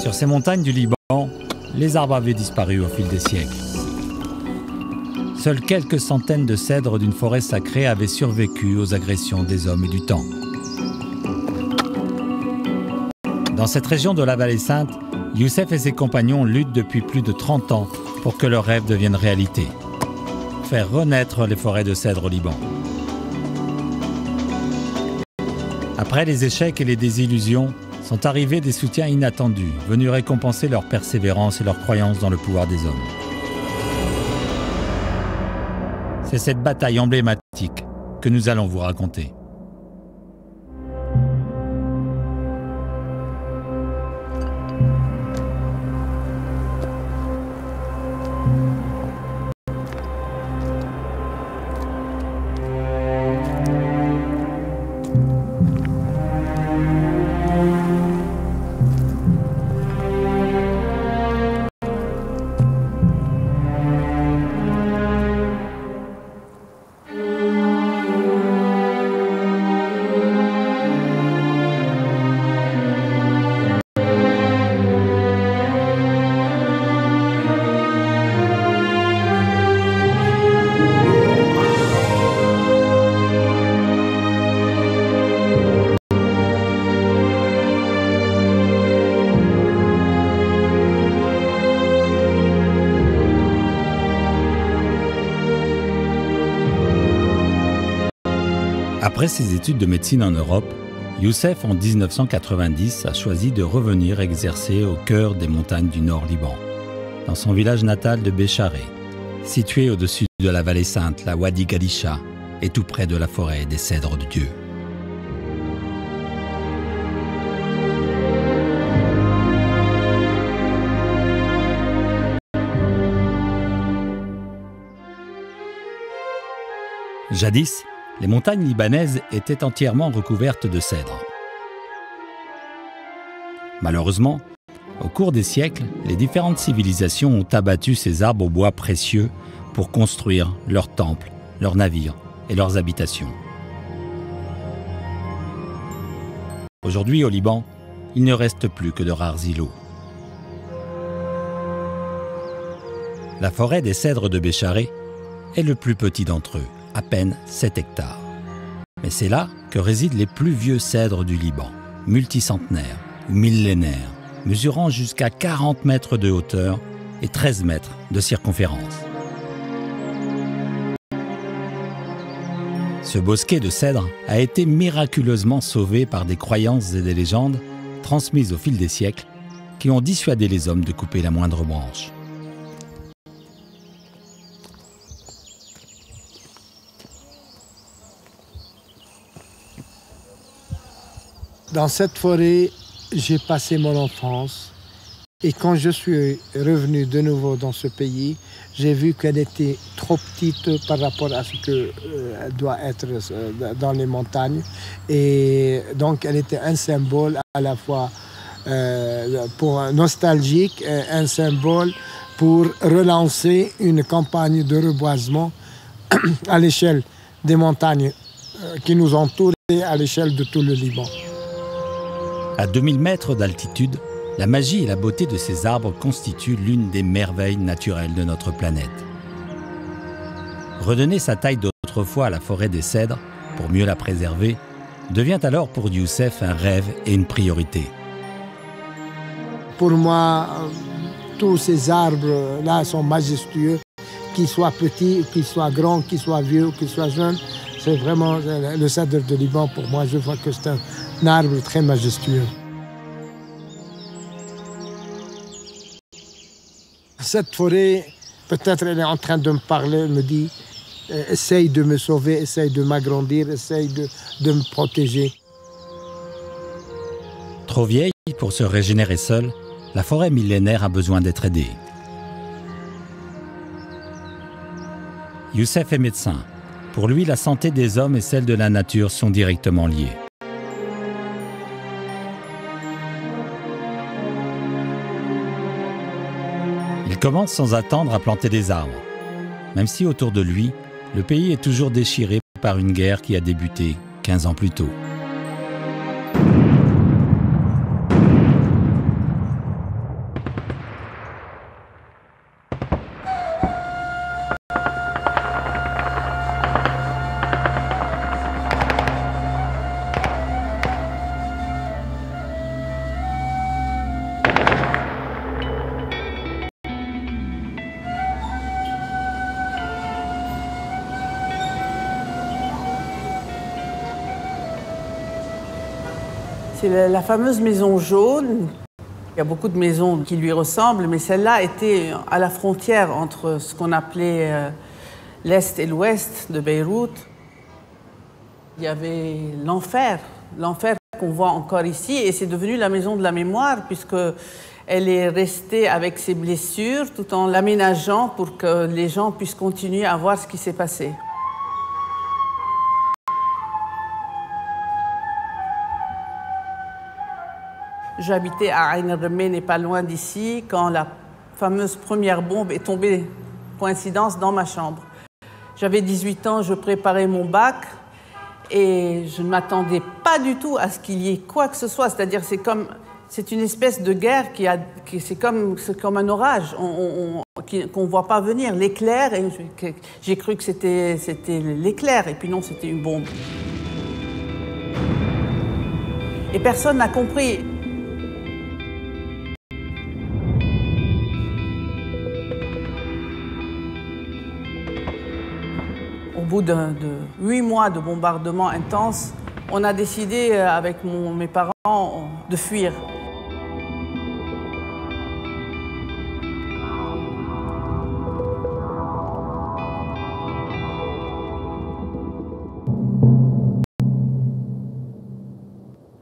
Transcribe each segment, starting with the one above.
Sur ces montagnes du Liban, les arbres avaient disparu au fil des siècles. Seules quelques centaines de cèdres d'une forêt sacrée avaient survécu aux agressions des hommes et du temps. Dans cette région de la Vallée Sainte, Youssef et ses compagnons luttent depuis plus de 30 ans pour que leur rêve devienne réalité. Faire renaître les forêts de cèdres au Liban. Après les échecs et les désillusions, sont arrivés des soutiens inattendus, venus récompenser leur persévérance et leur croyance dans le pouvoir des hommes. C'est cette bataille emblématique que nous allons vous raconter. Après ses études de médecine en Europe, Youssef, en 1990, a choisi de revenir exercer au cœur des montagnes du Nord Liban, dans son village natal de Bécharé, situé au-dessus de la Vallée Sainte, la Wadi Galisha, et tout près de la forêt des cèdres de Dieu. Jadis, les montagnes libanaises étaient entièrement recouvertes de cèdres. Malheureusement, au cours des siècles, les différentes civilisations ont abattu ces arbres au bois précieux pour construire leurs temples, leurs navires et leurs habitations. Aujourd'hui, au Liban, il ne reste plus que de rares îlots. La forêt des cèdres de Bécharé est le plus petit d'entre eux, à peine 7 hectares. Mais c'est là que résident les plus vieux cèdres du Liban, multicentenaires ou millénaires, mesurant jusqu'à 40 mètres de hauteur et 13 mètres de circonférence. Ce bosquet de cèdres a été miraculeusement sauvé par des croyances et des légendes transmises au fil des siècles qui ont dissuadé les hommes de couper la moindre branche. Dans cette forêt, j'ai passé mon enfance et quand je suis revenu de nouveau dans ce pays, j'ai vu qu'elle était trop petite par rapport à ce qu'elle doit être dans les montagnes. Et donc, elle était un symbole à la fois pour nostalgique, un symbole pour relancer une campagne de reboisement à l'échelle des montagnes qui nous entourent et à l'échelle de tout le Liban. À 2000 mètres d'altitude, la magie et la beauté de ces arbres constituent l'une des merveilles naturelles de notre planète. Redonner sa taille d'autrefois à la forêt des cèdres, pour mieux la préserver, devient alors pour Youssef un rêve et une priorité. Pour moi, tous ces arbres-là sont majestueux, qu'ils soient petits, qu'ils soient grands, qu'ils soient vieux, qu'ils soient jeunes. C'est vraiment le cèdre de Liban, pour moi, je vois que c'est un arbre très majestueux. Cette forêt, peut-être elle est en train de me parler, elle me dit « essaye de me sauver, essaye de m'agrandir, essaye de me protéger ». Trop vieille pour se régénérer seule, la forêt millénaire a besoin d'être aidée. Youssef est médecin. Pour lui, la santé des hommes et celle de la nature sont directement liées. Il commence sans attendre à planter des arbres, même si autour de lui, le pays est toujours déchiré par une guerre qui a débuté 15 ans plus tôt. C'est la fameuse maison jaune. Il y a beaucoup de maisons qui lui ressemblent, mais celle-là était à la frontière entre ce qu'on appelait l'Est et l'Ouest de Beyrouth. Il y avait l'enfer qu'on voit encore ici, et c'est devenu la maison de la mémoire, puisqu'elle est restée avec ses blessures, tout en l'aménageant pour que les gens puissent continuer à voir ce qui s'est passé. J'habitais à Ain el-Reméne, pas loin d'ici, quand la fameuse première bombe est tombée, coïncidence, dans ma chambre. J'avais 18 ans, je préparais mon bac et je ne m'attendais pas du tout à ce qu'il y ait quoi que ce soit. C'est-à-dire, c'est une espèce de guerre c'est comme un orage qu'on ne voit pas venir. L'éclair, j'ai cru que c'était l'éclair, et puis non, c'était une bombe. Et personne n'a compris. Au bout de 8 mois de bombardements intenses, on a décidé avec mes parents de fuir.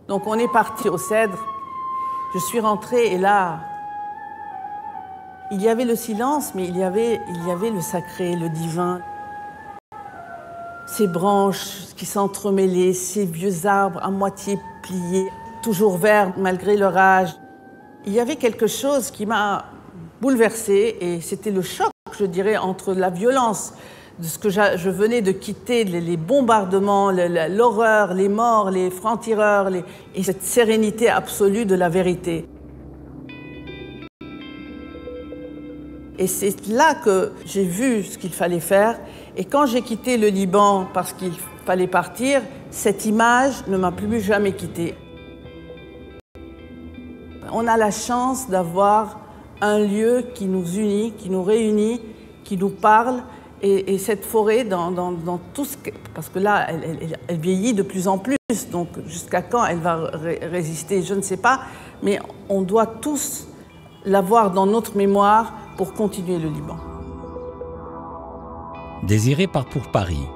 Donc on est parti au Cèdre. Je suis rentrée et là, il y avait le silence, mais il y avait le sacré, le divin. Ces branches qui s'entremêlaient, ces vieux arbres à moitié pliés, toujours verts malgré l'orage. Il y avait quelque chose qui m'a bouleversée, et c'était le choc, je dirais, entre la violence de ce que je venais de quitter, les bombardements, l'horreur, les morts, les francs-tireurs, et cette sérénité absolue de la vérité. Et c'est là que j'ai vu ce qu'il fallait faire. Et quand j'ai quitté le Liban parce qu'il fallait partir, cette image ne m'a plus jamais quittée. On a la chance d'avoir un lieu qui nous unit, qui nous réunit, qui nous parle. Et cette forêt, dans tout ce que... Parce que là, elle vieillit de plus en plus. Donc jusqu'à quand elle va résister, je ne sais pas. Mais on doit tous l'avoir dans notre mémoire pour continuer le Liban. Désiré part pour Paris,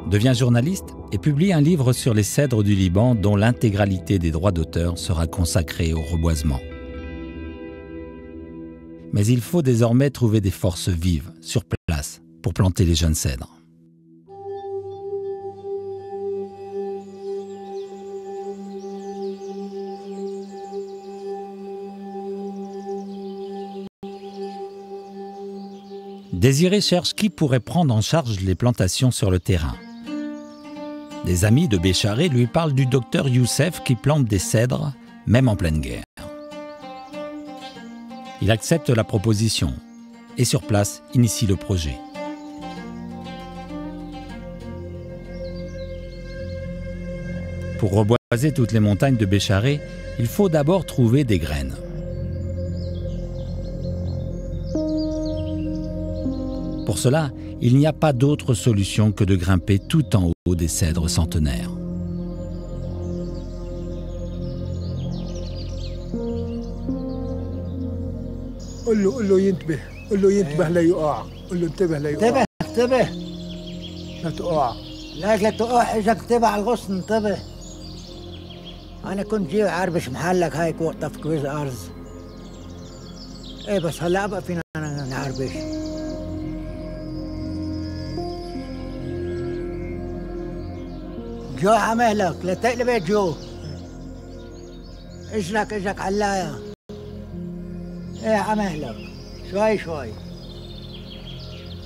devient journaliste et publie un livre sur les cèdres du Liban dont l'intégralité des droits d'auteur sera consacrée au reboisement. Mais il faut désormais trouver des forces vives sur place pour planter les jeunes cèdres. Désiré cherche qui pourrait prendre en charge les plantations sur le terrain. Des amis de Bécharé lui parlent du docteur Youssef qui plante des cèdres, même en pleine guerre. Il accepte la proposition et sur place initie le projet. Pour reboiser toutes les montagnes de Bécharé, il faut d'abord trouver des graines. Pour cela, il n'y a pas d'autre solution que de grimper tout en haut des cèdres centenaires. أنا كنت جاي عربش محلك هيك وقتها في كويز أرز. إيه بس هلا بقى فينا نعربش. جو عمهلك لا تقلب جو. اجرك علاية. إيه عمهلك شوي شوي.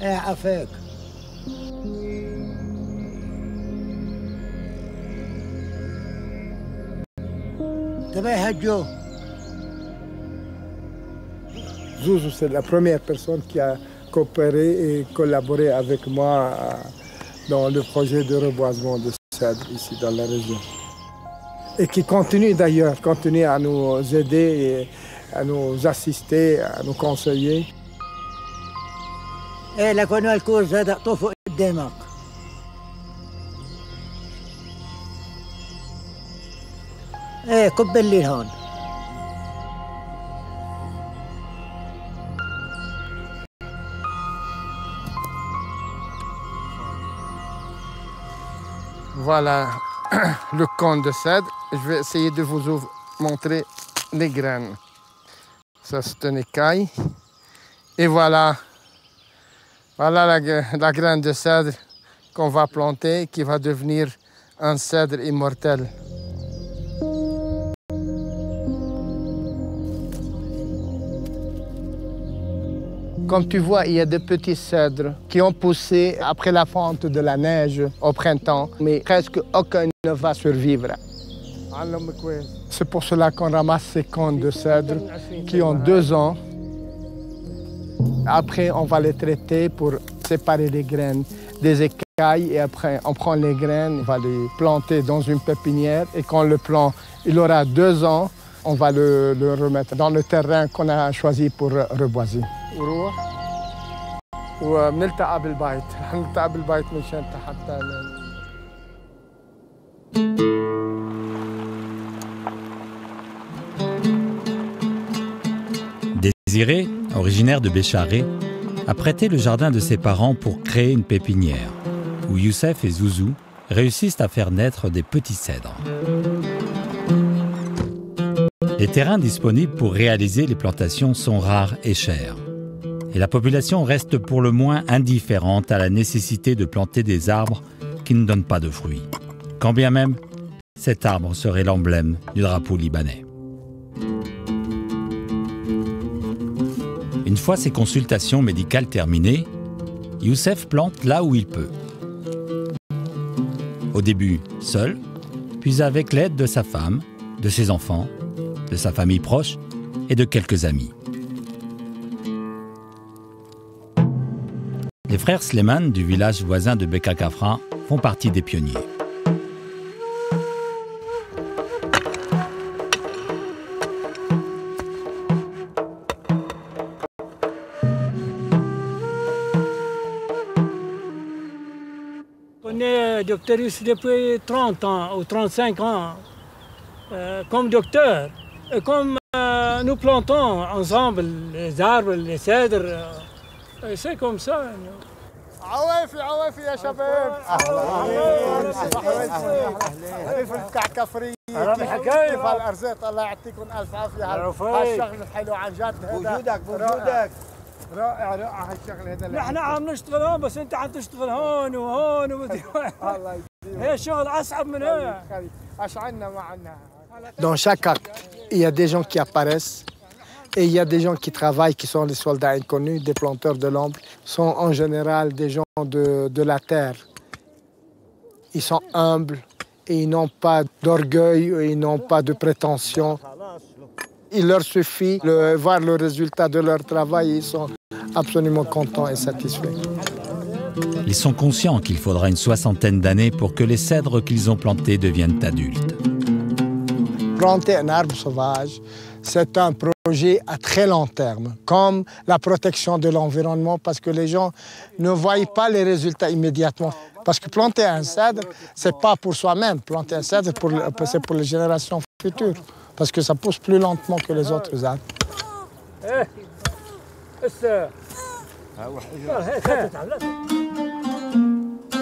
إيه عفاك. Zouzou, c'est la première personne qui a coopéré et collaboré avec moi dans le projet de reboisement de cèdres ici dans la région. Et qui continue d'ailleurs, continue à nous aider, et à nous assister, à nous conseiller. ايه كب الليل هون. Voilà le cône de cèdre. Je vais essayer de vous montrer les graines. Ça, c'est une écaille. Et voilà, voilà la graine de cèdre qu'on va planter, qui va devenir un cèdre immortel. Comme tu vois, il y a des petits cèdres qui ont poussé après la fonte de la neige au printemps, mais presque aucun ne va survivre. C'est pour cela qu'on ramasse ces cônes de cèdre qui ont 2 ans. Après, on va les traiter pour séparer les graines des écailles et après, on prend les graines, on va les planter dans une pépinière et quand le plant il aura 2 ans, on va le remettre dans le terrain qu'on a choisi pour reboiser. وبنلتقى بالبيت، نلتقى بالبيت مشان حتى Désiré, originaire de Bécharé, a prêté le jardin de ses parents pour créer une pépinière, où Youssef et Zouzou réussissent à faire naître des petits cèdres. Les terrains disponibles pour réaliser les plantations sont rares et chers. Et la population reste pour le moins indifférente à la nécessité de planter des arbres qui ne donnent pas de fruits. Quand bien même, cet arbre serait l'emblème du drapeau libanais. Une fois ces consultations médicales terminées, Youssef plante là où il peut. Au début, seul, puis avec l'aide de sa femme, de ses enfants, de sa famille proche et de quelques amis. Les frères Sleiman du village voisin de Beka Kafra font partie des pionniers. Je connais Dr Youssef depuis 30 ans ou 35 ans comme docteur. Et comme nous plantons ensemble les arbres, les cèdres, c'est comme ça. عوافي عوافي يا شباب الف بتاع كفريه كيف هالارزاق الله يعطيكم الف عافيه هالشغل الحلو عن جد وجودك رائع رائع هالشغل هذا نحن عم نشتغل هون بس انت عم تشتغل هون وهون الله يديم هي شغل اصعب من هيك ايش عنا ما عنا. Dans chaque acte, il y a des gens qui apparaissent et il y a des gens qui travaillent, qui sont les soldats inconnus, des planteurs de l'ombre, sont en général des gens de la terre. Ils sont humbles et ils n'ont pas d'orgueil, ils n'ont pas de prétention. Il leur suffit de voir le résultat de leur travail et ils sont absolument contents et satisfaits. Ils sont conscients qu'il faudra une 60aine d'années pour que les cèdres qu'ils ont plantés deviennent adultes. Planter un arbre sauvage, c'est un projet à très long terme, comme la protection de l'environnement, parce que les gens ne voient pas les résultats immédiatement. Parce que planter un cèdre, ce n'est pas pour soi-même. Planter un cèdre, c'est pour les générations futures, parce que ça pousse plus lentement que les autres arbres.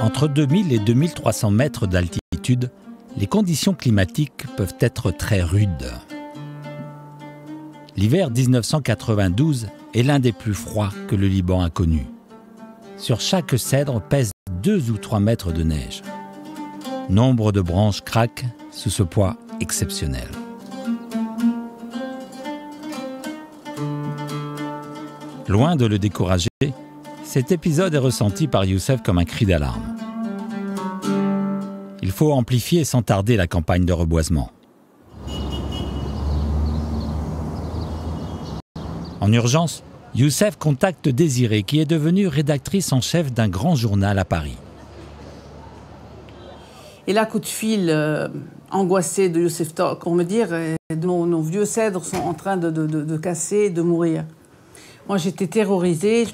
Entre 2000 et 2300 mètres d'altitude, les conditions climatiques peuvent être très rudes. L'hiver 1992 est l'un des plus froids que le Liban a connu. Sur chaque cèdre pèse 2 ou 3 mètres de neige. Nombre de branches craquent sous ce poids exceptionnel. Loin de le décourager, cet épisode est ressenti par Youssef comme un cri d'alarme. Il faut amplifier sans tarder la campagne de reboisement. En urgence, Youssef contacte Désiré, qui est devenue rédactrice en chef d'un grand journal à Paris. Et là, coup de fil angoissé de Youssef Tok, on me dit nos vieux cèdres sont en train de casser, de mourir. Moi, j'étais terrorisée.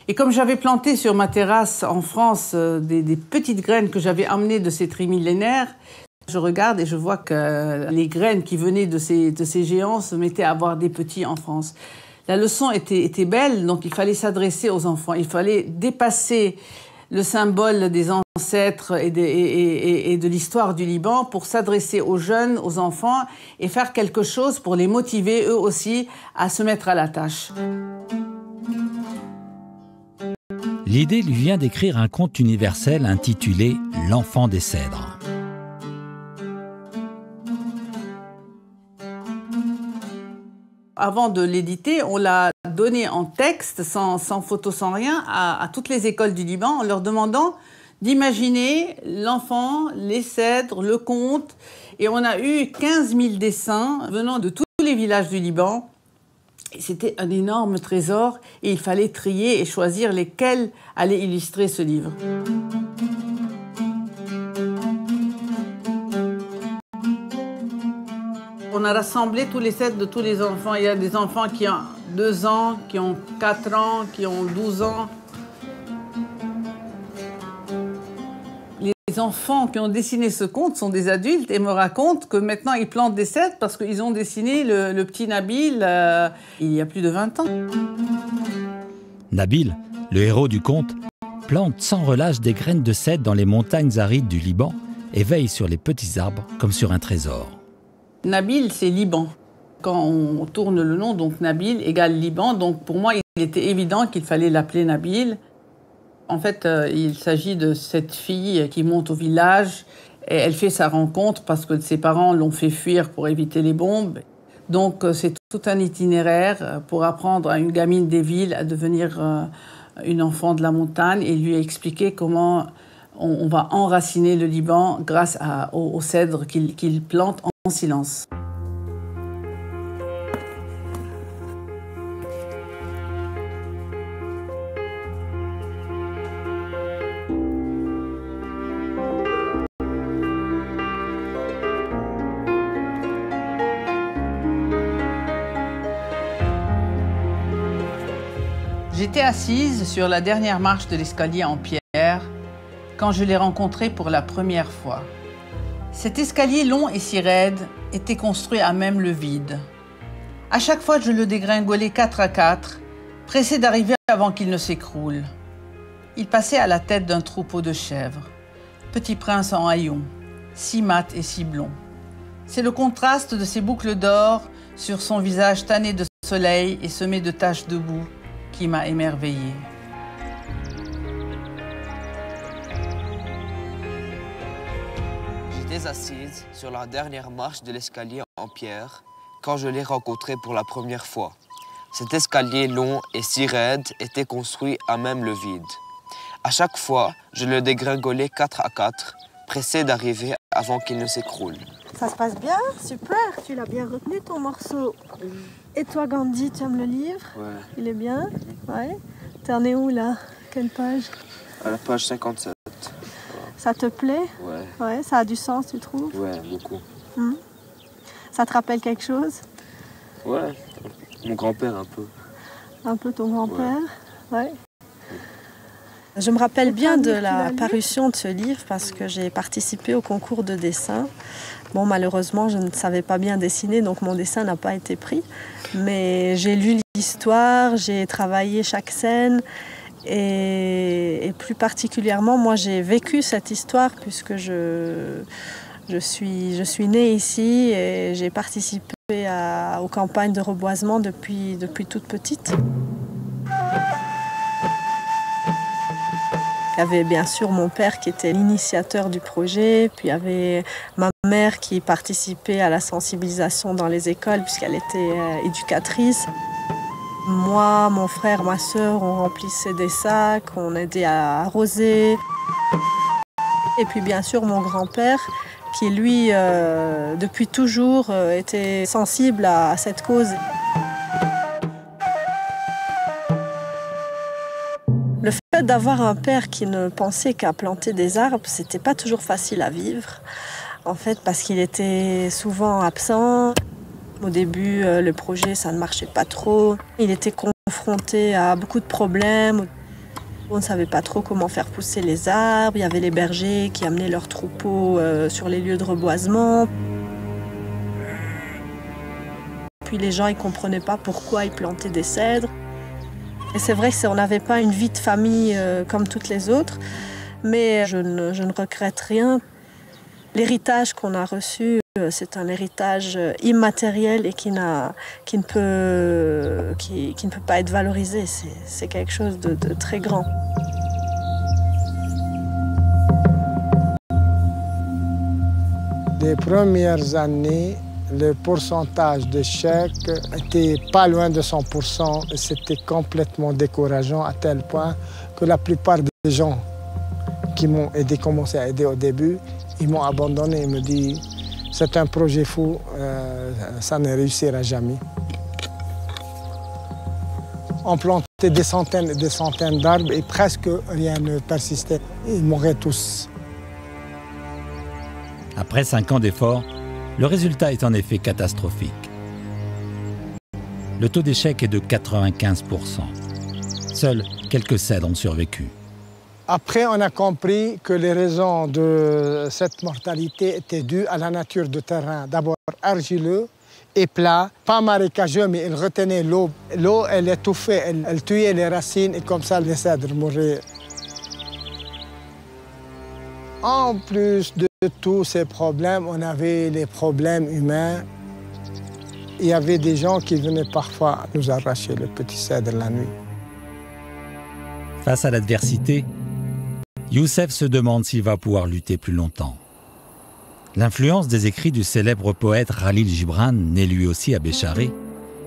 Et comme j'avais planté sur ma terrasse en France des petites graines que j'avais amenées de ces trimillénaires, Je regarde et je vois que les graines qui venaient de ces géants se mettaient à avoir des petits en France. La leçon était belle, donc il fallait s'adresser aux enfants. Il fallait dépasser le symbole des ancêtres et de l'histoire du Liban pour s'adresser aux jeunes, aux enfants, et faire quelque chose pour les motiver, eux aussi, à se mettre à la tâche. L'idée lui vient d'écrire un conte universel intitulé « L'enfant des cèdres ». Avant de l'éditer, on l'a donné en texte, sans photo, sans rien, à toutes les écoles du Liban, en leur demandant d'imaginer l'enfant, les cèdres, le conte. Et on a eu 15 000 dessins venant de tous les villages du Liban. C'était un énorme trésor et il fallait trier et choisir lesquels allaient illustrer ce livre. On a rassemblé tous les cèdres de tous les enfants. Il y a des enfants qui ont 2 ans, qui ont 4 ans, qui ont 12 ans. Les enfants qui ont dessiné ce conte sont des adultes et me racontent que maintenant ils plantent des cèdres parce qu'ils ont dessiné le petit Nabil il y a plus de 20 ans. Nabil, le héros du conte, plante sans relâche des graines de cèdre dans les montagnes arides du Liban et veille sur les petits arbres comme sur un trésor. Nabil, c'est Liban. Quand on tourne le nom, donc Nabil égale Liban. Donc pour moi, il était évident qu'il fallait l'appeler Nabil. En fait, il s'agit de cette fille qui monte au village. Et elle fait sa rencontre parce que ses parents l'ont fait fuir pour éviter les bombes. Donc c'est tout un itinéraire pour apprendre à une gamine des villes à devenir une enfant de la montagne et lui expliquer comment on va enraciner le Liban grâce aux cèdres qu'il plante en silence. J'étais assise sur la dernière marche de l'escalier en pierre quand je l'ai rencontré pour la première fois. Cet escalier long et si raide était construit à même le vide. À chaque fois, je le dégringolais 4 à 4, pressé d'arriver avant qu'il ne s'écroule. Il passait à la tête d'un troupeau de chèvres. Petit prince en haillons, si mat et si blond. C'est le contraste de ses boucles d'or sur son visage tanné de soleil et semé de taches de boue qui m'a émerveillée. J'étais assise sur la dernière marche de l'escalier en pierre quand je l'ai rencontré pour la première fois. Cet escalier long et si raide était construit à même le vide. À chaque fois, je le dégringolais 4 à 4, pressé d'arriver avant qu'il ne s'écroule. Ça se passe bien, super, tu l'as bien retenu ton morceau. Et toi Gandhi, tu aimes le livre? Ouais. Il est bien? Ouais. T'en es où là? Quelle page? À la page 57. Ça te plaît? Ouais. Ouais, ça a du sens, tu trouves? Ouais, beaucoup. Ça te rappelle quelque chose? Ouais, mon grand-père un peu. Un peu ton grand-père? Ouais. Je me rappelle bien de la parution de ce livre parce que j'ai participé au concours de dessin. Bon, malheureusement, je ne savais pas bien dessiner, donc mon dessin n'a pas été pris. Mais j'ai lu l'histoire, j'ai travaillé chaque scène et plus particulièrement, moi, j'ai vécu cette histoire puisque je suis née ici et j'ai participé aux campagnes de reboisement depuis toute petite. Il y avait bien sûr mon père qui était l'initiateur du projet, puis il y avait ma mère qui participait à la sensibilisation dans les écoles puisqu'elle était éducatrice. Moi, mon frère, ma sœur, on remplissait des sacs, on aidait à arroser. Et puis bien sûr mon grand-père qui lui, depuis toujours, était sensible à cette cause. Le fait d'avoir un père qui ne pensait qu'à planter des arbres, c'était pas toujours facile à vivre. En fait, parce qu'il était souvent absent. Au début, le projet, ça ne marchait pas trop. Il était confronté à beaucoup de problèmes. On ne savait pas trop comment faire pousser les arbres. Il y avait les bergers qui amenaient leurs troupeaux sur les lieux de reboisement. Puis les gens ne comprenaient pas pourquoi ils plantaient des cèdres. Et c'est vrai qu'on n'avait pas une vie de famille comme toutes les autres, mais je ne regrette rien. L'héritage qu'on a reçu, c'est un héritage immatériel et qui ne peut pas être valorisé. C'est quelque chose de très grand. Les premières années, le pourcentage d'échecs était pas loin de 100%. C'était complètement décourageant à tel point que la plupart des gens qui m'ont commencé à aider au début, ils m'ont abandonné. Ils me disent « c'est un projet fou, ça ne réussira jamais ». On plantait des centaines et des centaines d'arbres et presque rien ne persistait. Ils mouraient tous. Après 5 ans d'efforts, le résultat est en effet catastrophique. Le taux d'échec est de 95%. Seuls quelques cèdres ont survécu. Après, on a compris que les raisons de cette mortalité étaient dues à la nature du terrain. D'abord argileux et plat, pas marécageux, mais il retenait l'eau. L'eau, elle étouffait, elle tuait les racines et comme ça, les cèdres mouraient. En plus de tous ces problèmes, on avait les problèmes humains. Il y avait des gens qui venaient parfois nous arracher le petit cèdre la nuit. Face à l'adversité, Youssef se demande s'il va pouvoir lutter plus longtemps. L'influence des écrits du célèbre poète Khalil Gibran, né lui aussi à Bécharé,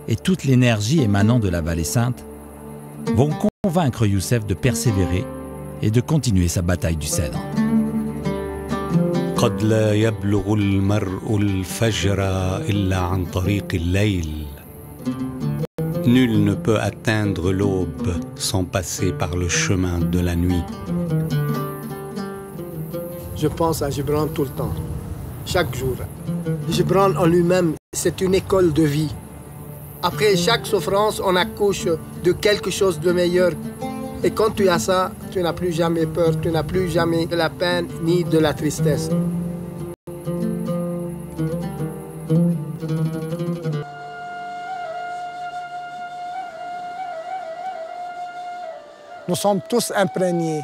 et toute l'énergie émanant de la Vallée Sainte vont convaincre Youssef de persévérer et de continuer sa bataille du cèdre. قد لا يبلغ المرء الفجر إلا عن طريق الليل. Nul ne peut atteindre l'aube sans passer par le chemin de la nuit. Je pense à Gibran tout le temps, chaque jour. Gibran en lui-même, c'est une école de vie. Après chaque souffrance, on accouche de quelque chose de meilleur. Et quand tu as ça, tu n'as plus jamais peur, tu n'as plus jamais de la peine ni de la tristesse. Nous sommes tous imprégnés,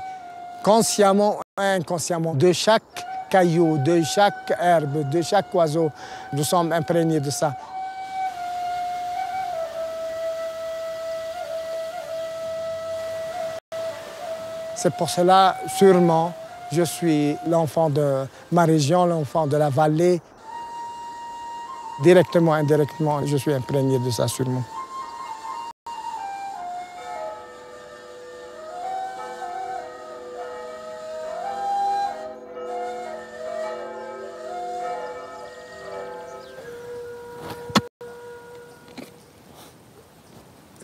consciemment ou inconsciemment, de chaque caillou, de chaque herbe, de chaque oiseau. Nous sommes imprégnés de ça. C'est pour cela, sûrement, je suis l'enfant de ma région, l'enfant de la vallée. Directement, indirectement, je suis imprégné de ça, sûrement.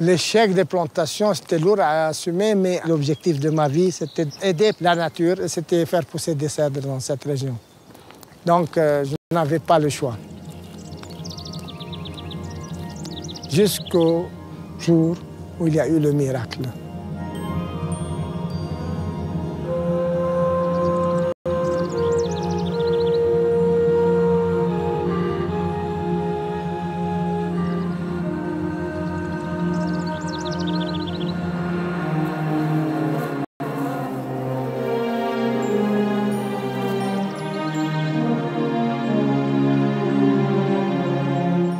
L'échec des plantations, c'était lourd à assumer, mais l'objectif de ma vie, c'était d'aider la nature et c'était faire pousser des cèdres dans cette région. Donc, je n'avais pas le choix. Jusqu'au jour où il y a eu le miracle.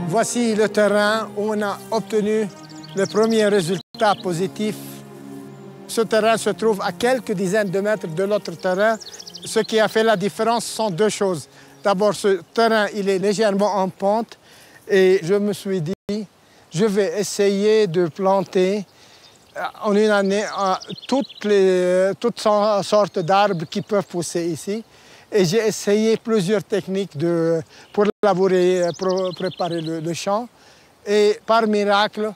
Voici le terrain où on a obtenu le premier résultat positif. Ce terrain se trouve à quelques dizaines de mètres de l'autre terrain. Ce qui a fait la différence sont deux choses. D'abord, ce terrain, il est légèrement en pente et je me suis dit, je vais essayer de planter en une année toutes sortes d'arbres qui peuvent pousser ici. Et j'ai essayé plusieurs techniques pour labourer, pour préparer le champ. Et par miracle,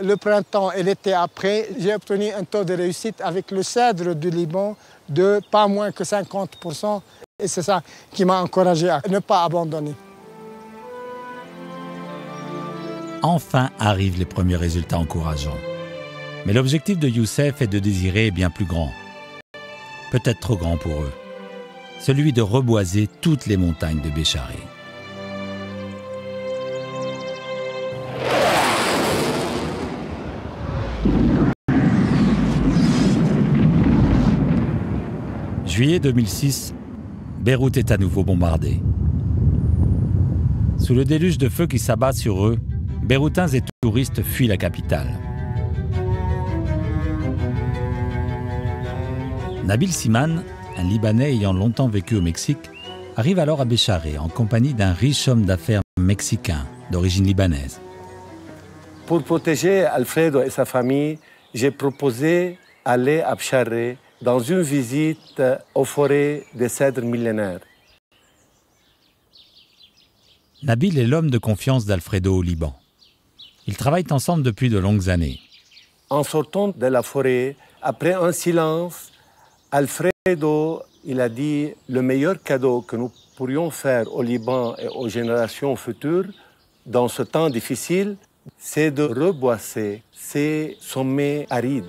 le printemps et l'été après, j'ai obtenu un taux de réussite avec le cèdre du Liban de pas moins que 50%. Et c'est ça qui m'a encouragé à ne pas abandonner. Enfin arrivent les premiers résultats encourageants. Mais l'objectif de Youssef et de Désiré est bien plus grand. Peut-être trop grand pour eux. Celui de reboiser toutes les montagnes de Bécharé. Juillet 2006, Beyrouth est à nouveau bombardée. Sous le déluge de feu qui s'abat sur eux, Beyrouthins et touristes fuient la capitale. Nabil Siman, un Libanais ayant longtemps vécu au Mexique, arrive alors à Bécharé en compagnie d'un riche homme d'affaires mexicain d'origine libanaise. Pour protéger Alfredo et sa famille, j'ai proposé d'aller à Bécharé dans une visite aux forêts des cèdres millénaires. Nabil est l'homme de confiance d'Alfredo au Liban. Ils travaillent ensemble depuis de longues années. En sortant de la forêt, après un silence, Alfredo, il a dit le meilleur cadeau que nous pourrions faire au Liban et aux générations futures dans ce temps difficile, c'est de reboiser ces sommets arides.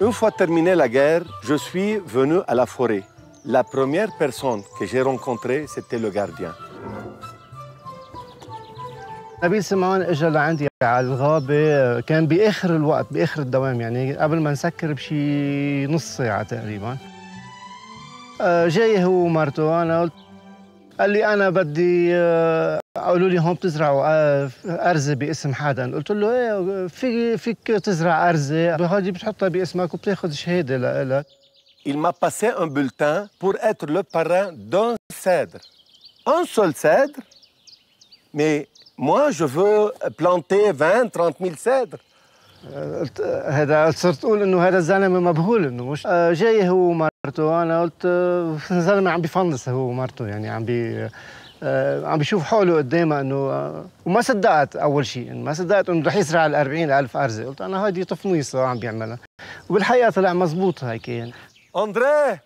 Une fois terminée la guerre, je suis venu à la forêt. La première personne que j'ai rencontrée, c'était le gardien. نبيل سمعان اجى لعندي على الغابه كان باخر الوقت باخر الدوام يعني قبل ما نسكر بشي نص ساعه تقريبا جاي هو ومرته انا قلت قال لي انا بدي قالوا لي هون بتزرعوا ارزه باسم حدا قلت له ايه فيك تزرع ارزه هذه بتحطها باسمك وبتاخذ شهاده لك. Il m'a passé un bulletin pour être le parrain d'un cèdre. Un seul cèdre, mais moi je veux planter 20-30 000 cèdres. هذا صرت اقول انه هذا الزلمه مبهول انه مش جاي هو ومرته انا قلت الزلمه عم بيفنص هو ومرته يعني عم بيشوف حوله قدامه انه وما صدقت اول شيء ما صدقت انه رح يزرع ال 40,000 ارزه قلت انا هذه تفنيصه عم بيعملها وبالحقيقه طلع مزبوط هيك يعني. اندريه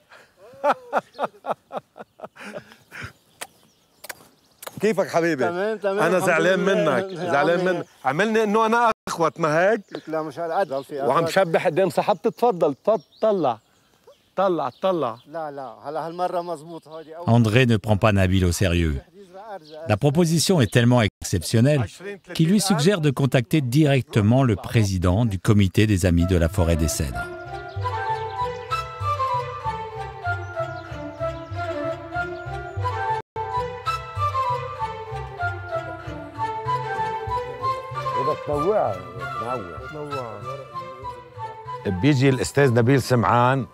كيفك حبيبي؟ تمام انا زعلان منك زعلان منك عملني انه انا اخوت ما هيك؟ لا مش هالقد وعم شبح قدام صاحبتي تفضل طلع لا هلا هالمره مزبوط هذه André ne prend pas Nabil au sérieux. La proposition est tellement exceptionnelle qu'il lui suggère de contacter directement le président du comité des Amis de la Forêt des Cèdres. بيجي الأستاذ نبيل سمعان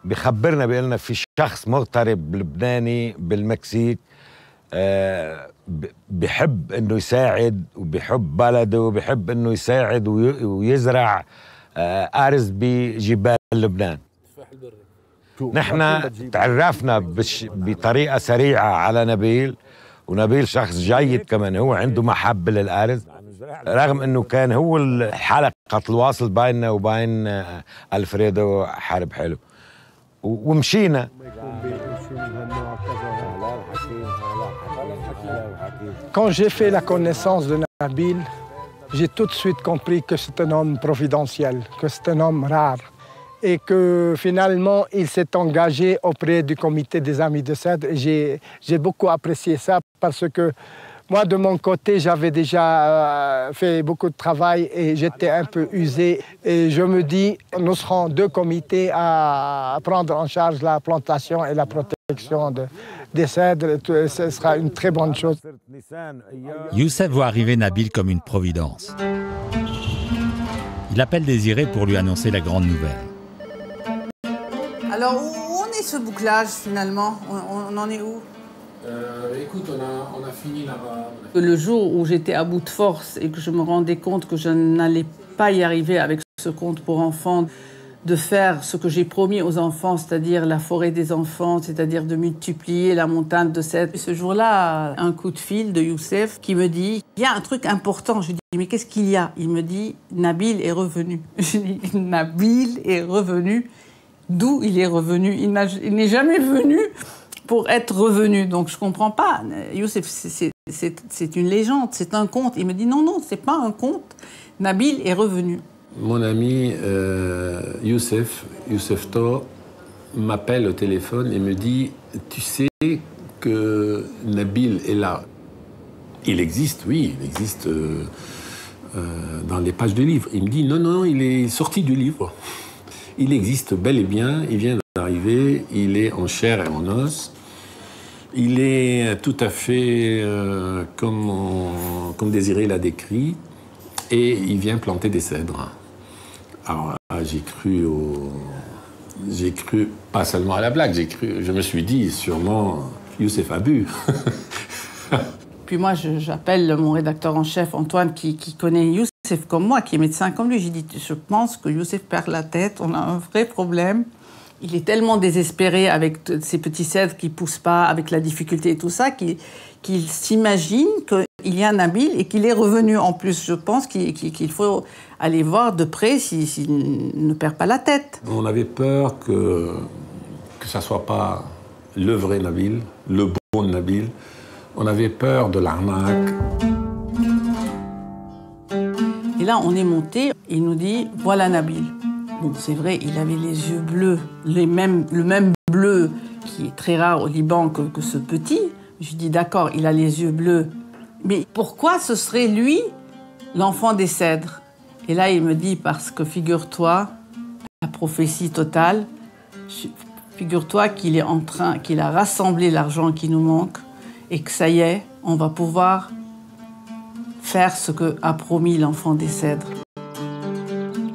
بخبرنا بيقولنا في شخص مغترب لبناني بالمكسيك بحب انه يساعد وبحب بلده وبحب انه يساعد ويزرع أرز بجبال لبنان. نحن تعرفنا بطريقة سريعة على نبيل ونبيل شخص جيد كمان هو عنده محبة للأرز رغم انه كان هو الحلقة الواصل بيننا وبين ألفريدو حرب حلو ومشينا. Quand j'ai fait la connaissance de Nabil, j'ai tout de suite compris que c'est un homme providentiel, que c'est un homme rare et que finalement il s'est engagé auprès du comité des Amis de Cèdre. J'ai beaucoup apprécié ça parce que moi de mon côté j'avais déjà fait beaucoup de travail et j'étais un peu usé et je me dis nous serons deux comités à prendre en charge la plantation et la protection des cèdres, ce sera une très bonne chose. Youssef voit arriver Nabil comme une providence. Il appelle Désiré pour lui annoncer la grande nouvelle. Alors, où en est ce bouclage finalement? On en est où? Écoute, on a fini là-bas. Le jour où j'étais à bout de force et que je me rendais compte que je n'allais pas y arriver avec ce conte pour enfants, de faire ce que j'ai promis aux enfants, c'est-à-dire la forêt des enfants, c'est-à-dire de multiplier la montagne de cèdres. Ce jour-là, un coup de fil de Youssef qui me dit « Il y a un truc important ». Je dis « Mais qu'est-ce qu'il y a ?» Il me dit « Nabil est revenu ». Je dis « Nabil est revenu ». d'où il est revenu. Il n'est jamais venu pour être revenu. Donc je ne comprends pas. Youssef, c'est une légende, c'est un conte. Il me dit non, ce n'est pas un conte. Nabil est revenu. Mon ami Youssef To, m'appelle au téléphone et me dit « Tu sais que Nabil est là ?» Il existe, oui, il existe dans les pages du livre. Il me dit « Non, il est sorti du livre. Il existe bel et bien, il vient d'arriver, il est en chair et en os. Il est tout à fait comme Désiré l'a décrit, et il vient planter des cèdres. » Alors j'ai cru pas seulement à la blague, je me suis dit sûrement Youssef a bu. Puis moi j'appelle mon rédacteur en chef Antoine qui connaît Youssef comme moi, qui est médecin comme lui. J'ai dit je pense que Youssef perd la tête, on a un vrai problème. Il est tellement désespéré avec ces petits cèdres qui poussent pas, avec la difficulté et tout ça, qu'il s'imagine qu'il y a Nabil et qu'il est revenu en plus. Je pense qu'il faut aller voir de près s'il ne perd pas la tête. On avait peur que ça soit pas le vrai Nabil, le bon Nabil. On avait peur de l'arnaque. Et là, on est monté, il nous dit « Voilà Nabil ». Bon, c'est vrai, il avait les yeux bleus, le même bleu qui est très rare au Liban que ce petit. Je dis d'accord, il a les yeux bleus. Mais pourquoi ce serait lui l'enfant des cèdres? Et là, il me dit, parce que figure-toi, la prophétie totale, figure-toi qu'il a rassemblé l'argent qui nous manque et que ça y est, on va pouvoir faire ce qu'a promis l'enfant des cèdres.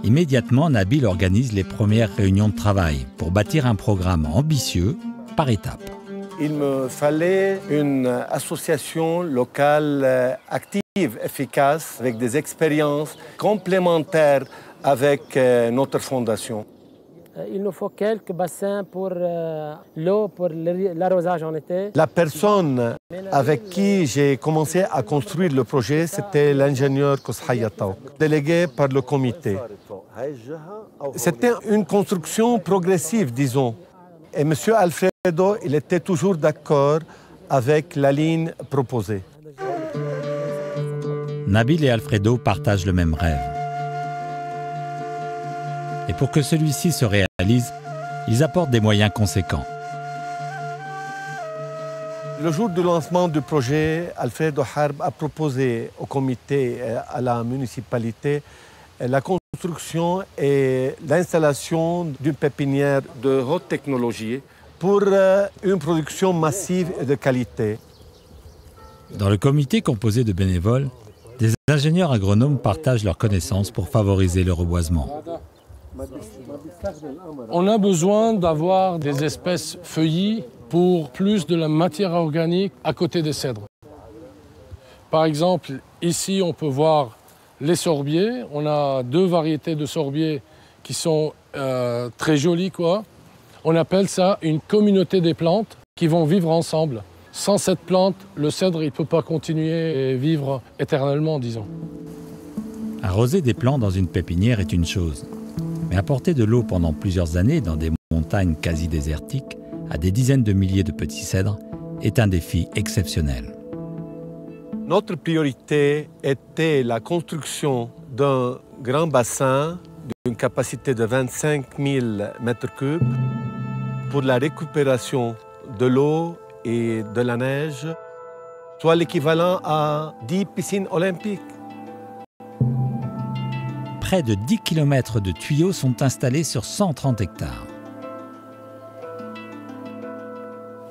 Immédiatement, Nabil organise les premières réunions de travail pour bâtir un programme ambitieux par étapes. Il me fallait une association locale active, efficace, avec des expériences complémentaires avec notre fondation. Il nous faut quelques bassins pour l'eau, pour l'arrosage en été. La personne avec qui j'ai commencé à construire le projet, c'était l'ingénieur Koshaya Taouk, délégué par le comité. C'était une construction progressive, disons. Et M. Alfredo, il était toujours d'accord avec la ligne proposée. Nabil et Alfredo partagent le même rêve. Et pour que celui-ci se réalise, ils apportent des moyens conséquents. Le jour du lancement du projet, Alfredo Harb a proposé au comité et à la municipalité la construction et l'installation d'une pépinière de haute technologie pour une production massive et de qualité. Dans le comité composé de bénévoles, des ingénieurs agronomes partagent leurs connaissances pour favoriser le reboisement. On a besoin d'avoir des espèces feuillies pour plus de la matière organique à côté des cèdres. Par exemple, ici, on peut voir les sorbiers. On a 2 variétés de sorbiers qui sont très jolies, quoi. On appelle ça une communauté des plantes qui vont vivre ensemble. Sans cette plante, le cèdre ne peut pas continuer et vivre éternellement, disons. Arroser des plants dans une pépinière est une chose. Mais apporter de l'eau pendant plusieurs années dans des montagnes quasi désertiques à des dizaines de milliers de petits cèdres est un défi exceptionnel. Notre priorité était la construction d'un grand bassin d'une capacité de 25 000 m3 pour la récupération de l'eau et de la neige, soit l'équivalent à 10 piscines olympiques. Près de 10 km de tuyaux sont installés sur 130 hectares.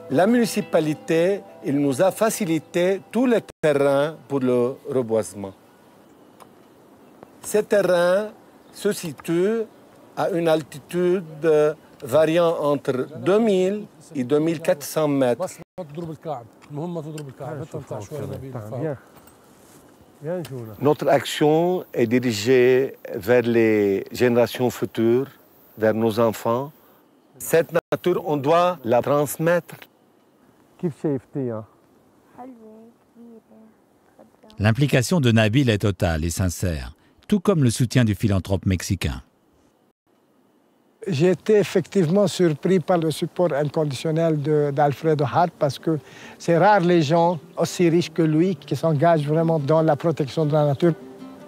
La municipalité, il nous a facilité tous les terrains pour le reboisement. Ces terrains se situent à une altitude variant entre 2000 et 2400 mètres. Notre action est dirigée vers les générations futures, vers nos enfants. Cette nature, on doit la transmettre. L'implication de Nabil est totale et sincère, tout comme le soutien du philanthrope mexicain. J'ai été effectivement surpris par le support inconditionnel d'Alfredo Harp parce que c'est rare les gens aussi riches que lui qui s'engagent vraiment dans la protection de la nature.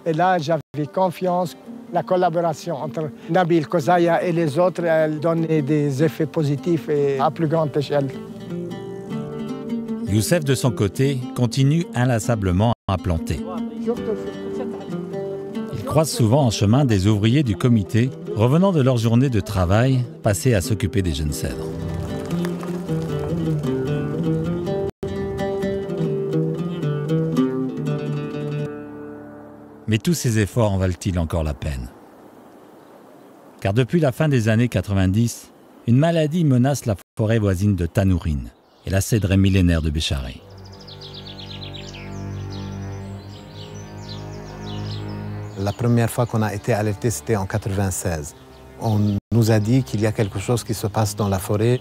Et là, j'avais confiance. La collaboration entre Nabil Kozaya et les autres, elle donnait des effets positifs et à plus grande échelle. Youssef, de son côté, continue inlassablement à planter. Il croise souvent en chemin des ouvriers du comité revenant de leur journée de travail passée à s'occuper des jeunes cèdres. Mais tous ces efforts en valent-ils encore la peine? Car depuis la fin des années 90, une maladie menace la forêt voisine de Tanourine et la cèdrée millénaire de Bécharé. La première fois qu'on a été alerté, c'était en 1996. On nous a dit qu'il y a quelque chose qui se passe dans la forêt.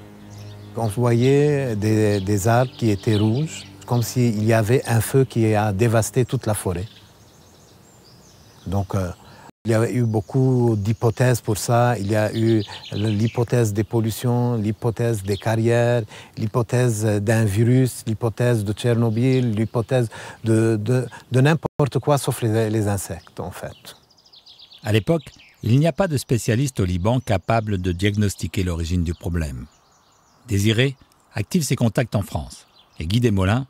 On voyait des arbres qui étaient rouges, comme s'il y avait un feu qui a dévasté toute la forêt. Donc, il y a eu beaucoup d'hypothèses pour ça. Il y a eu l'hypothèse des pollutions, l'hypothèse des carrières, l'hypothèse d'un virus, l'hypothèse de Tchernobyl, l'hypothèse de n'importe quoi sauf les insectes, en fait. À l'époque, il n'y a pas de spécialiste au Liban capable de diagnostiquer l'origine du problème. Désiré active ses contacts en France et Guy Desmoulins,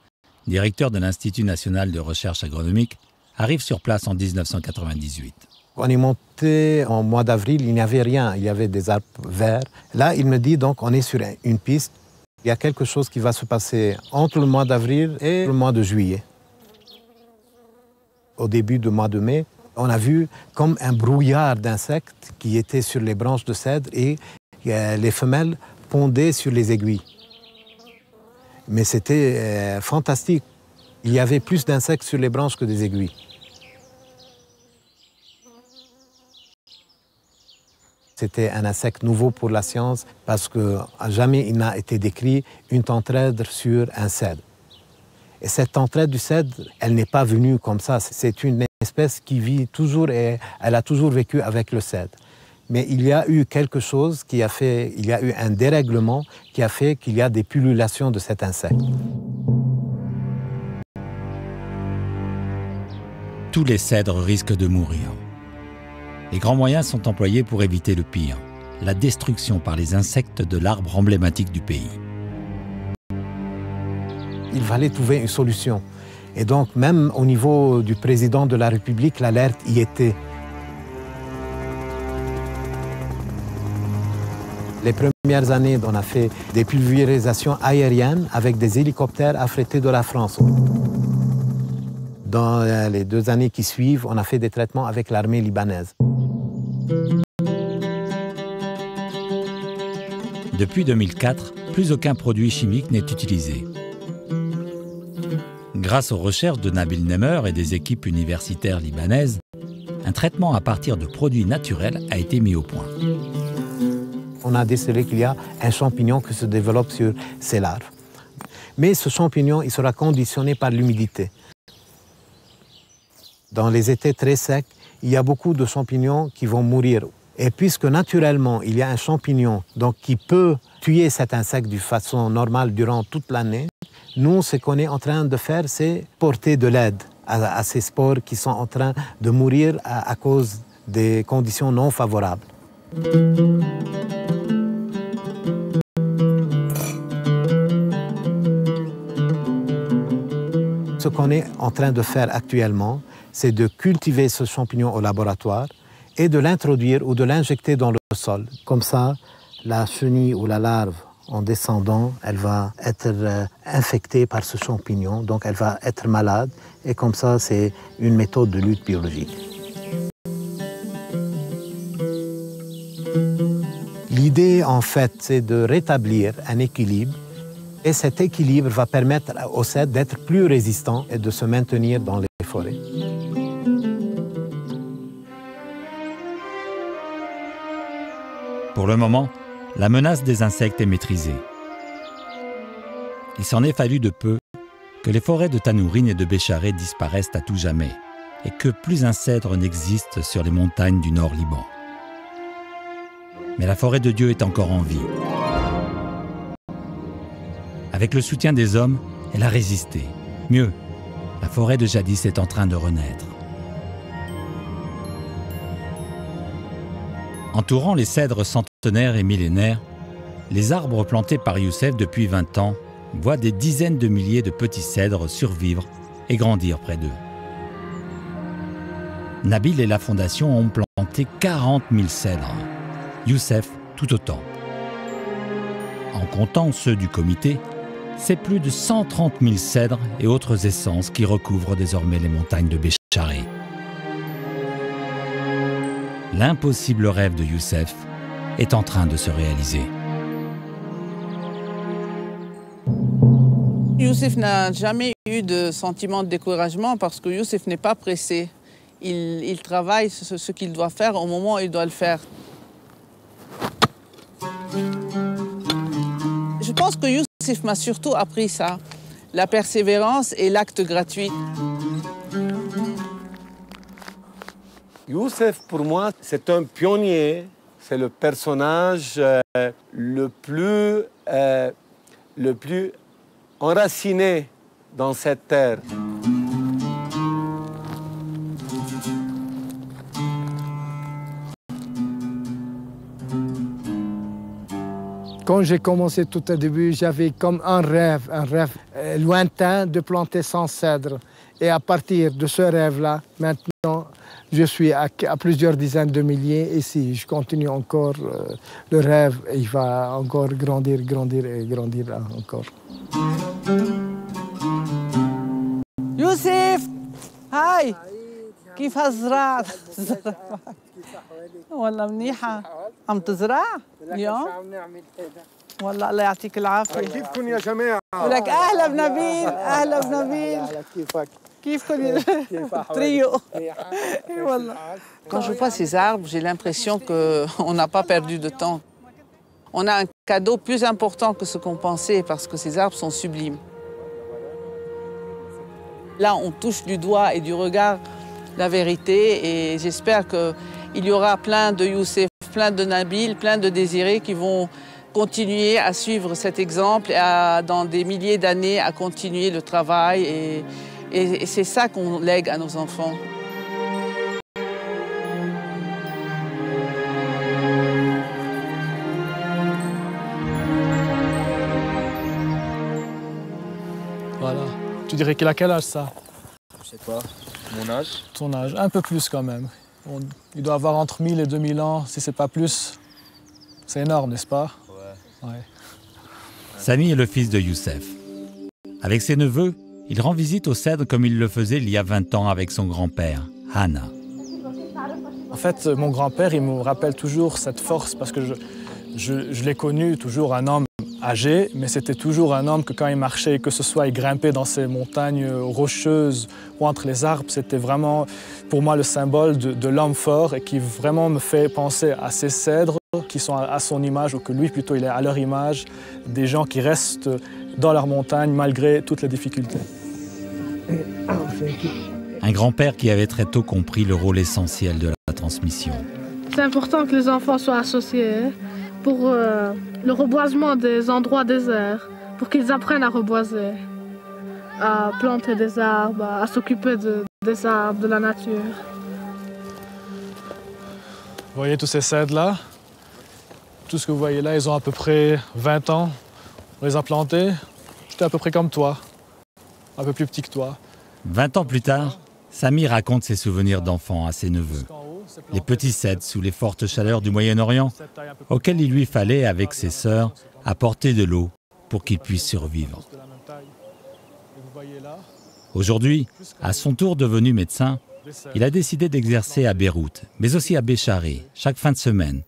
directeur de l'Institut national de recherche agronomique, arrive sur place en 1998. On est monté en mois d'avril, il n'y avait rien, il y avait des arbres verts. Là, il me dit donc on est sur une piste, il y a quelque chose qui va se passer entre le mois d'avril et le mois de juillet. Au début du mois de mai, on a vu comme un brouillard d'insectes qui étaient sur les branches de cèdre et les femelles pondaient sur les aiguilles. Mais c'était fantastique. Il y avait plus d'insectes sur les branches que des aiguilles. C'était un insecte nouveau pour la science parce que jamais il n'a été décrit une tentraître sur un cèdre. Et cette tentraître du cèdre, elle n'est pas venue comme ça. C'est une espèce qui vit toujours et elle a toujours vécu avec le cèdre. Mais il y a eu quelque chose qui a fait, il y a eu un dérèglement qui a fait qu'il y a des pullulations de cet insecte. Tous les cèdres risquent de mourir. Les grands moyens sont employés pour éviter le pire, la destruction par les insectes de l'arbre emblématique du pays. Il fallait trouver une solution. Et donc, même au niveau du président de la République, l'alerte y était. Les premières années, on a fait des pulvérisations aériennes avec des hélicoptères affrétés de la France. Dans les 2 années qui suivent, on a fait des traitements avec l'armée libanaise. Depuis 2004, plus aucun produit chimique n'est utilisé. Grâce aux recherches de Nabil Nemer et des équipes universitaires libanaises, un traitement à partir de produits naturels a été mis au point. On a décelé qu'il y a un champignon qui se développe sur ces larves. Mais ce champignon, il sera conditionné par l'humidité. Dans les étés très secs, il y a beaucoup de champignons qui vont mourir. Et puisque naturellement, il y a un champignon donc, qui peut tuer cet insecte de façon normale durant toute l'année, nous, ce qu'on est en train de faire, c'est porter de l'aide à ces spores qui sont en train de mourir à cause des conditions non favorables. Ce qu'on est en train de faire actuellement, c'est de cultiver ce champignon au laboratoire et de l'introduire ou de l'injecter dans le sol. Comme ça, la chenille ou la larve, en descendant, elle va être infectée par ce champignon, donc elle va être malade. Et comme ça, c'est une méthode de lutte biologique. L'idée, en fait, c'est de rétablir un équilibre. Et cet équilibre va permettre aux cèdres d'être plus résistants et de se maintenir dans les forêts. Pour le moment, la menace des insectes est maîtrisée. Il s'en est fallu de peu que les forêts de Tanourine et de Bécharé disparaissent à tout jamais et que plus un cèdre n'existe sur les montagnes du Nord Liban. Mais la forêt de Dieu est encore en vie. Avec le soutien des hommes, elle a résisté. Mieux, la forêt de jadis est en train de renaître. Entourant les cèdres centenaires et millénaires, les arbres plantés par Youssef depuis 20 ans voient des dizaines de milliers de petits cèdres survivre et grandir près d'eux. Nabil et la fondation ont planté 40 000 cèdres. Youssef, tout autant. En comptant ceux du comité, c'est plus de 130 000 cèdres et autres essences qui recouvrent désormais les montagnes de Bécharé. L'impossible rêve de Youssef est en train de se réaliser. Youssef n'a jamais eu de sentiment de découragement parce que Youssef n'est pas pressé. Il travaille ce qu'il doit faire au moment où il doit le faire. Je pense que Youssef m'a surtout appris ça, la persévérance et l'acte gratuit. Youssef, pour moi, c'est un pionnier. C'est le personnage le plus enraciné dans cette terre. Quand j'ai commencé tout au début, j'avais comme un rêve lointain de planter 100 cèdres. Et à partir de ce rêve-là, maintenant, je suis à plusieurs dizaines de milliers. Et si je continue encore, le rêve, il va encore grandir là encore. Youssef! Hi! كيف هالزراعة؟ والله منيحة. عم تزرع اليوم؟ والله الله يعطيك العافية. كيفكم يا جماعة؟ ولك أهلا بنبيل، أهلا بنبيل. كيفك؟ كيفكم؟ Trio. والله. Quand je vois ces arbres, j'ai l'impression qu'on n'a pas perdu de temps. On a un cadeau plus important que ce qu'on pensait parce que ces arbres sont sublimes. Là, on touche du doigt et du regard la vérité et j'espère qu'il y aura plein de Youssef, plein de Nabil, plein de Désiré qui vont continuer à suivre cet exemple et dans des milliers d'années à continuer le travail et c'est ça qu'on lègue à nos enfants. Voilà. Tu dirais qu'il a quel âge ça? Je sais pas. Mon âge? Ton âge, un peu plus quand même. Il doit avoir entre 1000 et 2000 ans, si c'est pas plus. C'est énorme, n'est-ce pas? Ouais. Sami est le fils de Youssef. Avec ses neveux, il rend visite aux cèdres comme il le faisait il y a 20 ans avec son grand-père, Hana. En fait, mon grand-père, il me rappelle toujours cette force parce que je l'ai connu toujours un homme âgé, mais c'était toujours un homme que quand il marchait, que ce soit il grimpait dans ces montagnes rocheuses ou entre les arbres, c'était vraiment pour moi le symbole de l'homme fort et qui vraiment me fait penser à ces cèdres qui sont à son image ou que lui plutôt il est à leur image, des gens qui restent dans leur montagne malgré toutes les difficultés. Un grand-père qui avait très tôt compris le rôle essentiel de la transmission. C'est important que les enfants soient associés pour le reboisement des endroits déserts, pour qu'ils apprennent à reboiser, à planter des arbres, à s'occuper des arbres, de la nature. Vous voyez tous ces cèdres-là? Tout ce que vous voyez là, ils ont à peu près 20 ans. On les a plantés. J'étais à peu près comme toi, un peu plus petit que toi. 20 ans plus tard, Sami raconte ses souvenirs d'enfant à ses neveux. Les petits cèdres sous les fortes chaleurs du Moyen-Orient, auxquels il lui fallait, avec ses sœurs, apporter de l'eau pour qu'ils puissent survivre. Aujourd'hui, à son tour devenu médecin, il a décidé d'exercer à Beyrouth, mais aussi à Bécharé, chaque fin de semaine,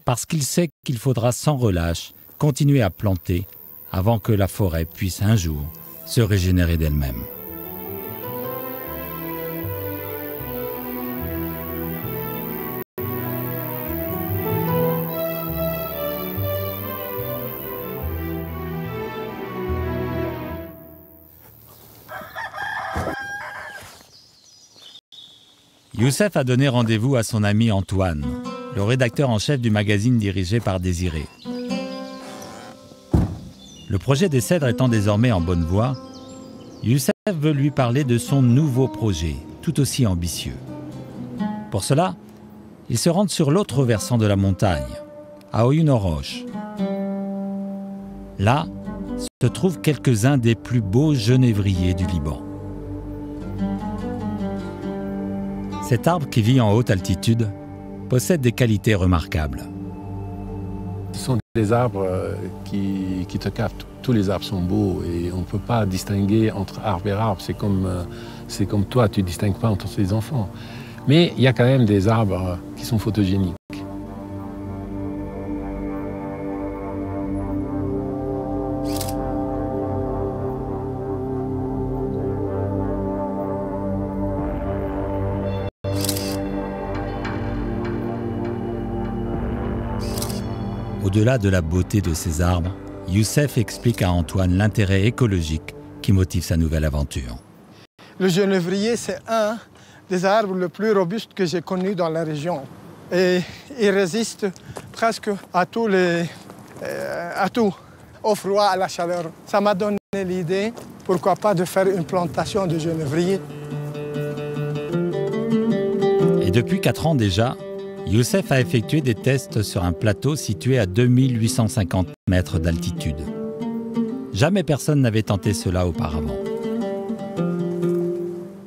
parce qu'il sait qu'il faudra sans relâche continuer à planter avant que la forêt puisse un jour se régénérer d'elle-même. Youssef a donné rendez-vous à son ami Antoine, le rédacteur en chef du magazine dirigé par Désiré. Le projet des cèdres étant désormais en bonne voie, Youssef veut lui parler de son nouveau projet, tout aussi ambitieux. Pour cela, ils se rendent sur l'autre versant de la montagne, à Oyunoroche. Là se trouvent quelques-uns des plus beaux genévriers du Liban. Cet arbre qui vit en haute altitude possède des qualités remarquables. Ce sont des arbres qui te captent. Tous les arbres sont beaux et on ne peut pas distinguer entre arbre et arbre. C'est comme toi, tu ne distingues pas entre tes enfants. Mais il y a quand même des arbres qui sont photogéniques. Au-delà de la beauté de ces arbres, Youssef explique à Antoine l'intérêt écologique qui motive sa nouvelle aventure. Le genévrier, c'est un des arbres les plus robustes que j'ai connus dans la région. Et il résiste presque à tout, au froid, à la chaleur. Ça m'a donné l'idée, pourquoi pas, de faire une plantation de genévrier. Et depuis 4 ans déjà, Youssef a effectué des tests sur un plateau situé à 2850 mètres d'altitude. Jamais personne n'avait tenté cela auparavant.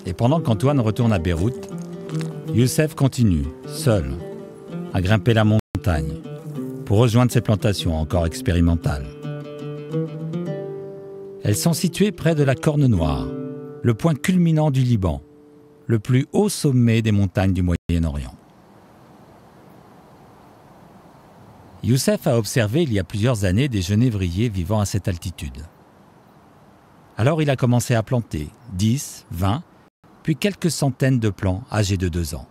Et pendant qu'Antoine retourne à Beyrouth, Youssef continue, seul, à grimper la montagne pour rejoindre ces plantations encore expérimentales. Elles sont situées près de la Corne Noire, le point culminant du Liban, le plus haut sommet des montagnes du Moyen-Orient. Youssef a observé il y a plusieurs années des genévriers vivant à cette altitude. Alors il a commencé à planter 10, 20, puis quelques centaines de plants âgés de 2 ans.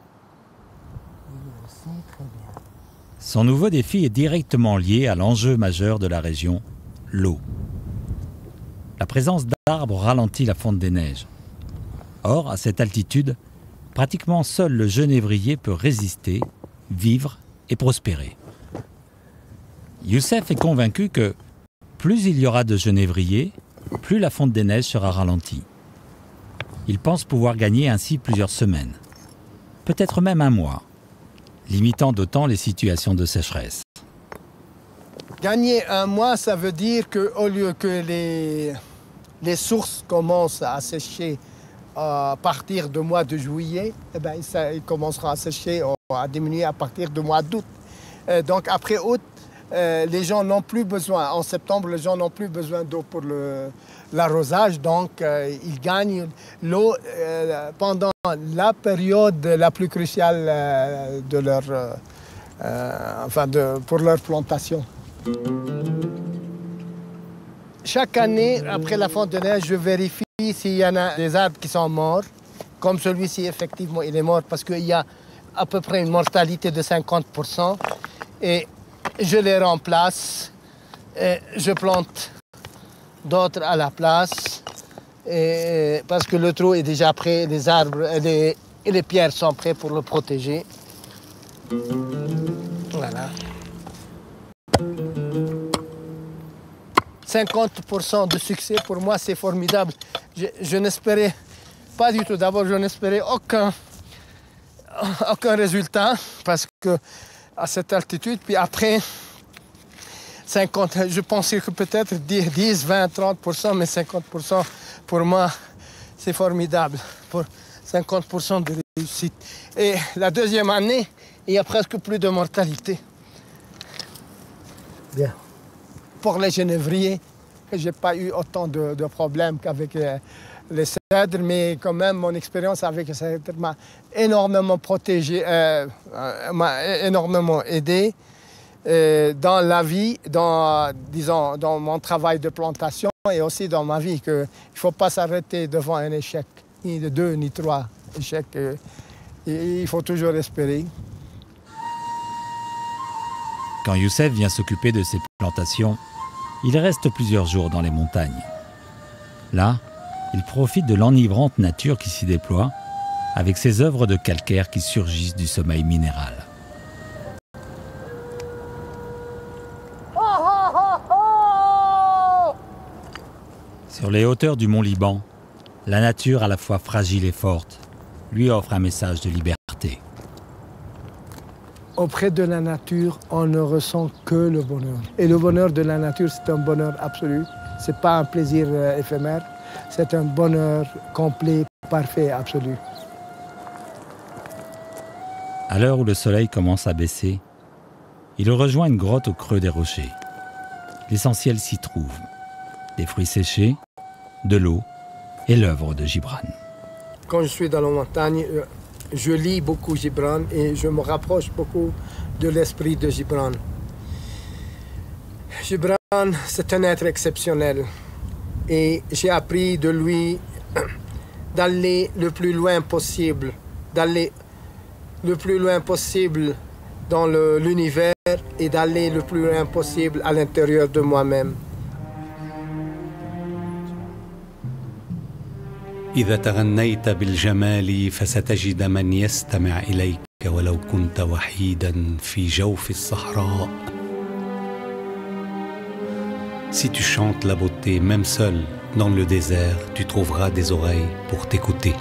Son nouveau défi est directement lié à l'enjeu majeur de la région, l'eau. La présence d'arbres ralentit la fonte des neiges. Or, à cette altitude, pratiquement seul le genévrier peut résister, vivre et prospérer. Youssef est convaincu que plus il y aura de genévriers, plus la fonte des neiges sera ralentie. Il pense pouvoir gagner ainsi plusieurs semaines, peut-être même un mois, limitant d'autant les situations de sécheresse. Gagner un mois, ça veut dire qu'au lieu que les sources commencent à sécher à partir du mois de juillet, eh bien, il commencera à sécher, à diminuer à partir du mois d'août. Donc après août, les gens n'ont plus besoin, en septembre, les gens n'ont plus besoin d'eau pour l'arrosage, donc ils gagnent l'eau pendant la période la plus cruciale de pour leur plantation. Chaque année, après la fonte de neige, je vérifie s'il y en a des arbres qui sont morts, comme celui-ci, effectivement, il est mort parce qu'il y a à peu près une mortalité de 50%, et je les remplace, et je plante d'autres à la place, et parce que le trou est déjà prêt, les arbres et les pierres sont prêts pour le protéger. Voilà. 50% de succès, pour moi, c'est formidable. Je n'espérais pas du tout. D'abord, je n'espérais aucun résultat, parce que à cette altitude, puis après 50, je pensais que peut-être 10, 20, 30%, mais 50% pour moi, c'est formidable, pour 50% de réussite. Et la deuxième année, il y a presque plus de mortalité. Bien. Pour les genévriers, je n'ai pas eu autant de problèmes qu'avec les cèdres, mais quand même, mon expérience avec les cèdres m'a énormément protégé, m'a énormément aidé dans la vie, dans mon travail de plantation et aussi dans ma vie, qu'il ne faut pas s'arrêter devant un échec, ni de 2, ni 3 échecs. Il faut toujours espérer. Quand Youssef vient s'occuper de ses plantations, il reste plusieurs jours dans les montagnes. Là, il profite de l'enivrante nature qui s'y déploie, avec ses œuvres de calcaire qui surgissent du sommeil minéral. Sur les hauteurs du mont Liban, la nature à la fois fragile et forte lui offre un message de liberté. Auprès de la nature, on ne ressent que le bonheur. Et le bonheur de la nature, c'est un bonheur absolu. Ce n'est pas un plaisir éphémère, c'est un bonheur complet, parfait, absolu. À l'heure où le soleil commence à baisser, il rejoint une grotte au creux des rochers. L'essentiel s'y trouve. Des fruits séchés, de l'eau et l'œuvre de Gibran. Quand je suis dans la montagne, je lis beaucoup Gibran et je me rapproche beaucoup de l'esprit de Gibran. Gibran, c'est un être exceptionnel et j'ai appris de lui d'aller le plus loin possible, d'aller le plus loin possible dans l'univers et d'aller le plus loin possible à l'intérieur de moi-même. إذا تغنيت بالجمال فستجد من يستمع إليك ولو كنت وحيدا في جوف الصحراء. Si tu chantes la beauté, même seul, dans le désert, tu trouveras des oreilles pour t'écouter.